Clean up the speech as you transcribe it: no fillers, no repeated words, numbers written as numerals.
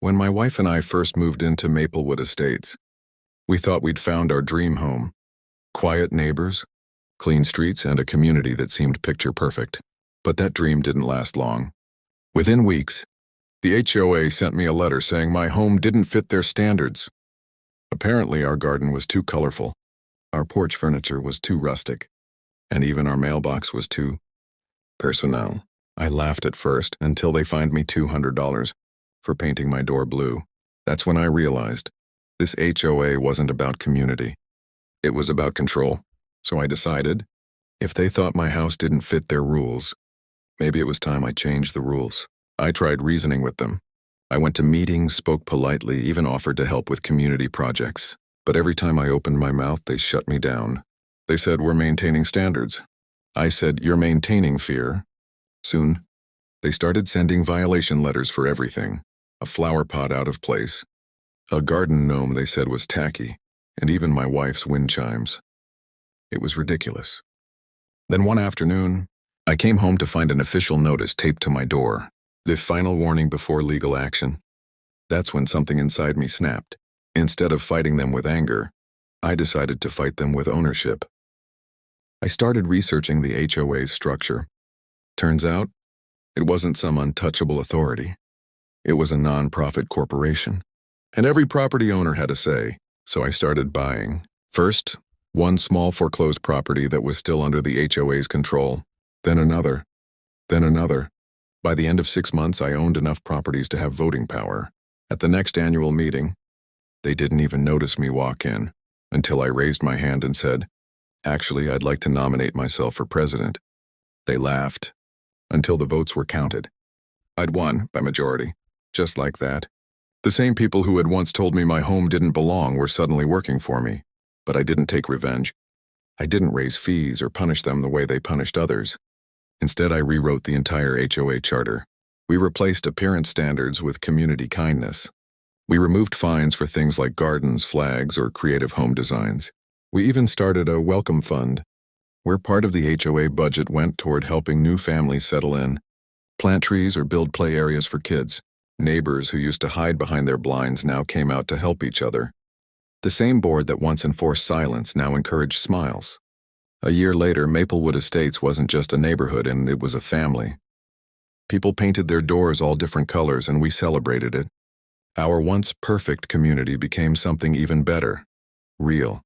When my wife and I first moved into Maplewood Estates, we thought we'd found our dream home. Quiet neighbors, clean streets, and a community that seemed picture perfect. But that dream didn't last long. Within weeks, the HOA sent me a letter saying my home didn't fit their standards. Apparently, our garden was too colorful, our porch furniture was too rustic, and even our mailbox was too personnel. I laughed at first until they fined me $200 for painting my door blue. That's when I realized this HOA wasn't about community. It was about control. So I decided, if they thought my house didn't fit their rules, maybe it was time I changed the rules. I tried reasoning with them. I went to meetings, spoke politely, even offered to help with community projects. But every time I opened my mouth, they shut me down. They said, "We're maintaining standards." I said, "You're maintaining fear." Soon, they started sending violation letters for everything. A flower pot out of place, a garden gnome they said was tacky, and even my wife's wind chimes. It was ridiculous. Then one afternoon, I came home to find an official notice taped to my door. The final warning before legal action. That's when something inside me snapped. Instead of fighting them with anger, I decided to fight them with ownership. I started researching the HOA's structure. Turns out, it wasn't some untouchable authority. It was a non-profit corporation. And every property owner had a say, so I started buying. First, one small foreclosed property that was still under the HOA's control, then another, then another. By the end of 6 months, I owned enough properties to have voting power. At the next annual meeting, they didn't even notice me walk in until I raised my hand and said, "Actually, I'd like to nominate myself for president." They laughed until the votes were counted. I'd won by majority, just like that. The same people who had once told me my home didn't belong were suddenly working for me. But I didn't take revenge. I didn't raise fees or punish them the way they punished others. Instead, I rewrote the entire HOA charter. We replaced appearance standards with community kindness. We removed fines for things like gardens, flags, or creative home designs. We even started a welcome fund, where part of the HOA budget went toward helping new families settle in, plant trees or build play areas for kids. Neighbors who used to hide behind their blinds now came out to help each other. The same board that once enforced silence now encouraged smiles. A year later, Maplewood Estates wasn't just a neighborhood, and it was a family. People painted their doors all different colors, and we celebrated it. Our once perfect community became something even better, real.